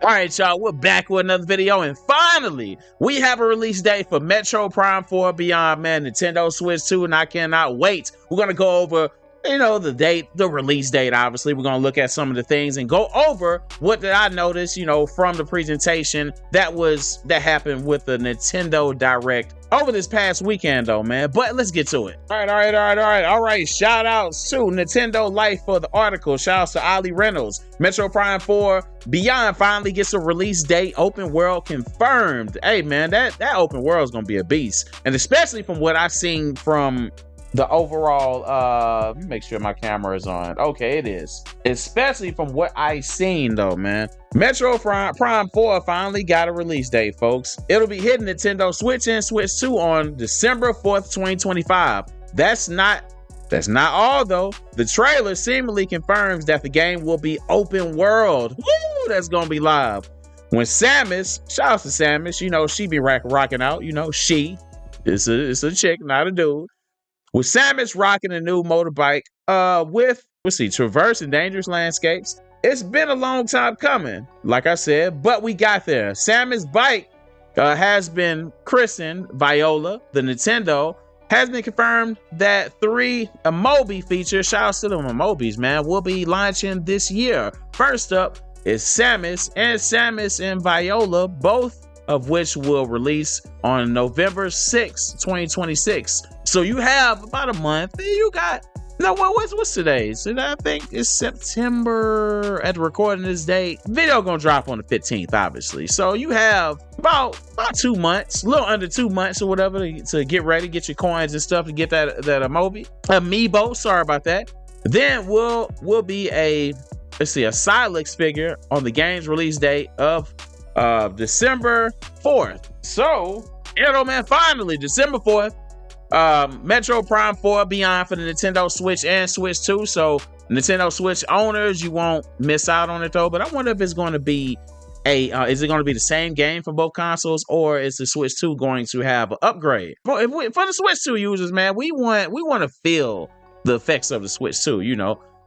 All right, y'all, we're back with another video, and finally, we have a release date for Metroid Prime 4 Beyond, man, Nintendo Switch 2, and I cannot wait. We're going to go over, the date, the release date, obviously. We're going to look at some of the things and go over what did I notice, from the presentation that happened with the Nintendo Direct over this past weekend, though, man. But let's get to it. All right. Shout outs to Nintendo Life for the article. Shout outs to Ali Reynolds. Metro Prime 4 Beyond finally gets a release date. Open world confirmed. Hey, man, that open world is gonna be a beast, and especially from what I've seen from the overall. Let me make sure my camera is on. Okay, it is. Especially from what I've seen, though, man. Metro Prime 4 finally got a release date, folks. It'll be hitting Nintendo Switch and Switch 2 on December 4th, 2025. That's not all, though. The trailer seemingly confirms that the game will be open world. Woo, that's gonna be live. When Samus, shout out to Samus, she be rocking out, she is a chick, not a dude. With Samus rocking a new motorbike, with, traverse and dangerous landscapes. It's been a long time coming, like I said, but we got there. Samus' bike has been christened Viola. The Nintendo has been confirmed that 3 Emobi features, shout out to them Emobis, man, will be launching this year. First up is Samus and Viola, both of which will release on November 6th, 2026. So you have about a month. You got, what's today? So I think it's September at the recording this date. Video gonna drop on the 15th, obviously. So you have about 2 months, a little under 2 months or whatever to get ready, get your coins and stuff to get that amiibo. Sorry about that. Then will be a Silex figure on the game's release date of December 4th. So, man, finally December 4th. Metro Prime 4 Beyond for the Nintendo Switch and Switch 2. So Nintendo Switch owners, you won't miss out on it, though. But I wonder if it's going to be is it going to be the same game for both consoles, or is the Switch 2 going to have an upgrade? For the Switch 2 users, man, we want to feel the effects of the Switch 2,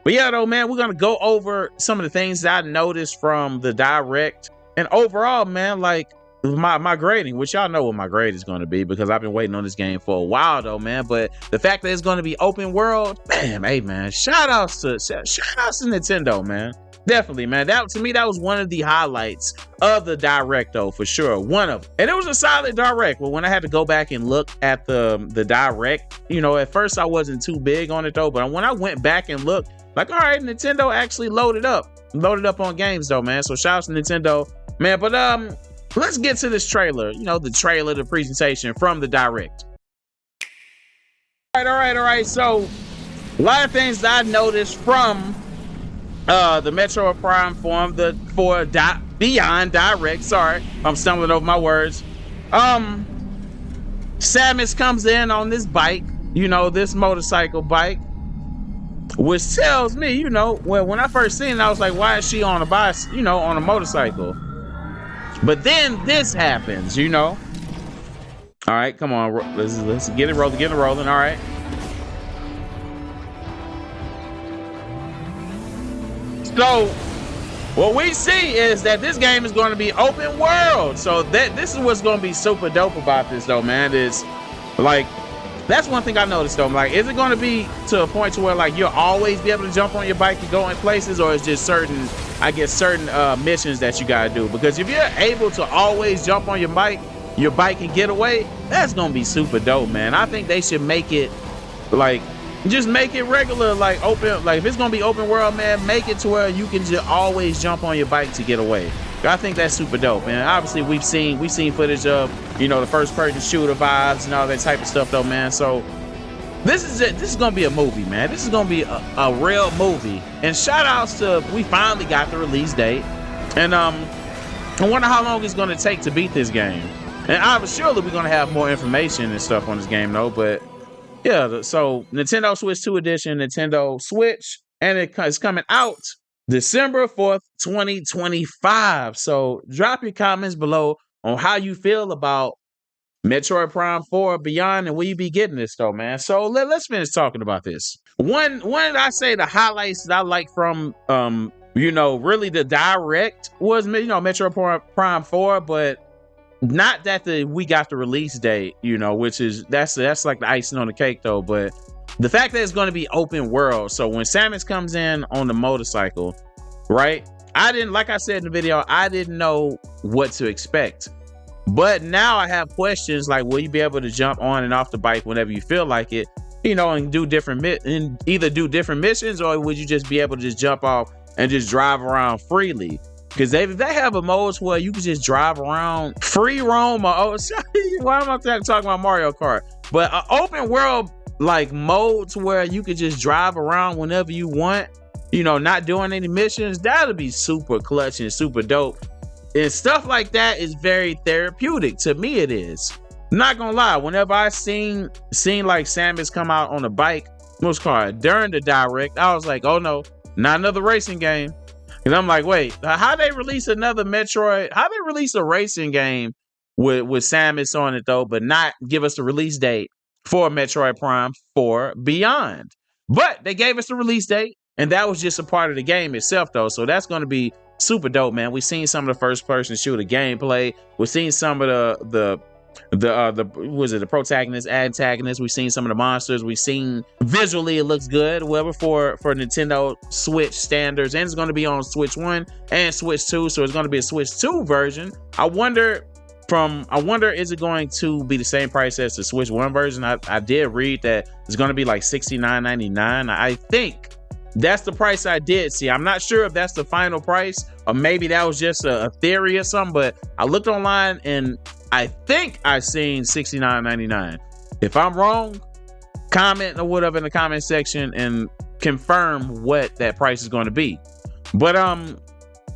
But yeah, though, man, we're gonna go over some of the things that I noticed from the Direct, and overall, man, like my grading, which y'all know what my grade is going to be because I've been waiting on this game for a while, though, man. But the fact that it's going to be open world, man, hey, man, shout outs to Nintendo, man. Definitely, man. That, to me, that was one of the highlights of the Direct, though, for sure. One of them. And it was a solid Direct. But when I had to go back and look at the Direct, at first I wasn't too big on it, though. But when I went back and looked, like, all right, Nintendo actually loaded up on games, though, man. So shout out to Nintendo, man. But let's get to this trailer. The presentation from the Direct. All right. So a lot of things that I noticed from the Metroid Prime form, the Beyond Direct. Sorry, I'm stumbling over my words. Samus comes in on this bike, this motorcycle bike, which tells me, when I first seen it, I was like, why is she on a bike, on a motorcycle? But then this happens, All right, come on, let's get it rolling, all right. So what we see is that this game is going to be open world. So this is what's going to be super dope about this, though, man. Is like, that's one thing I noticed, though. Like, is it going to be to a point to where, like, you'll always be able to jump on your bike and go in places, or is just certain missions that you got to do? Because if you're able to always jump on your bike and get away, that's going to be super dope, man. I think they should make it, like, just make it regular, like open, like if it's going to be open world, man, make it to where you can just always jump on your bike to get away. I think that's super dope, man. Obviously, we've seen footage of, the first person shooter vibes and all that type of stuff, though, man. So this is gonna be a movie, man. This is gonna be a real movie. And shout outs to, we finally got the release date, and I wonder how long it's gonna take to beat this game. And surely we're gonna have more information and stuff on this game, though. But yeah, so Nintendo Switch 2 edition, Nintendo Switch, and it's coming out December 4th, 2025. So drop your comments below on how you feel about Metroid Prime 4 Beyond and will you be getting this, though, man. So let's finish talking about this. One I say the highlights that I like from You know, really the direct was, you know, Metroid Prime 4, but not that we got the release date, you know, which is that's like the icing on the cake though. But the fact that it's going to be open world, so when Samus comes in on the motorcycle, right? I didn't, like I said in the video, I didn't know what to expect. But now I have questions like, will you be able to jump on and off the bike whenever you feel like it, you know, and do different either do different missions, or would you just be able to just jump off and just drive around freely? Because they have a modes where you can just drive around free roam. Or, why am I talking about Mario Kart? But open world like modes where you could just drive around whenever you want, you know, not doing any missions. That'll be super clutch and super dope. And stuff like that is very therapeutic. To me, it is. Not gonna lie, whenever I seen like Samus come out on a bike, what's called during the direct, I was like, oh no, not another racing game. And I'm like, wait, how they release another Metroid? How they release a racing game with Samus on it though, but not give us the release date for Metroid Prime 4 Beyond? But they gave us the release date, and that was just a part of the game itself though. So that's going to be super dope, man. We've seen some of the first person shooter gameplay. We've seen some of the protagonist, antagonist. We've seen some of the monsters. We've seen visually it looks good, whatever, for Nintendo Switch standards, and it's going to be on Switch 1 and Switch 2, so it's going to be a Switch 2 version. I wonder is it going to be the same price as the Switch 1 version? I did read that it's going to be like $69.99. I think that's the price I did see. I'm not sure if that's the final price, or maybe that was just a theory or something, but I looked online and I think I seen $69.99. If I'm wrong, comment or whatever in the comment section and confirm what that price is going to be. But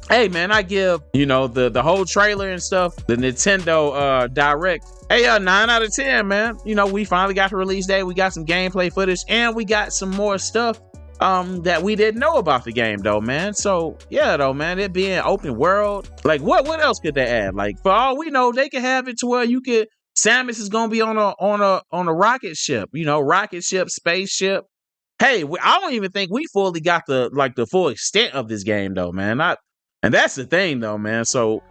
hey man, I give, you know, the whole trailer and stuff, the Nintendo Direct, hey, 9 out of 10, man. You know, we finally got the release date, we got some gameplay footage, and we got some more stuff that we didn't know about the game though, man. So yeah though, man, it being open world, like what else could they add? Like for all we know, they could have it to where you could, Samus is gonna be on a rocket ship, you know, rocket ship, spaceship. Hey, I don't even think we fully got the full extent of this game though, man. And that's the thing though, man. So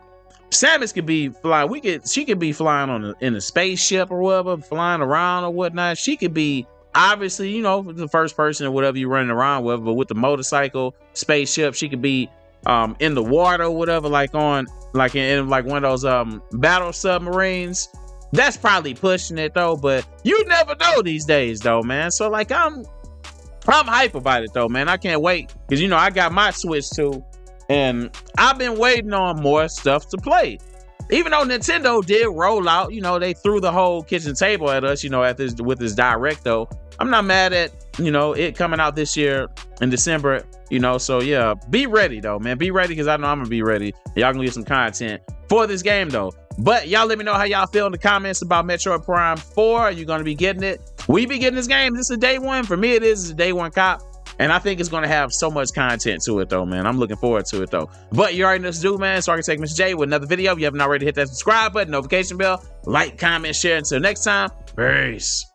Samus could be flying. She could be flying in a spaceship or whatever, flying around or whatnot. She could be, obviously, you know, the first person or whatever you're running around with, but with the motorcycle, spaceship, she could be in the water or whatever, like in one of those battle submarines. That's probably pushing it though, but you never know these days though, man. So like I'm hype about it though, man. I can't wait, because you know I got my Switch 2 and I've been waiting on more stuff to play. Even though Nintendo did roll out, you know, they threw the whole kitchen table at us, you know, with this direct though. I'm not mad at, you know, it coming out this year in December, you know. So yeah, be ready though, man. Be ready, because I know I'm gonna be ready. Y'all gonna get some content for this game though. But y'all let me know how y'all feel in the comments about Metroid Prime 4. Are you gonna be getting it? Will you be getting this game? This is day one. For me, it is. It's a day one cop. And I think it's going to have so much content to it, though, man. I'm looking forward to it, though. But you already know what to do, man. So I can take Mr. J with another video. If you haven't already, hit that subscribe button, notification bell, like, comment, share. Until next time, peace.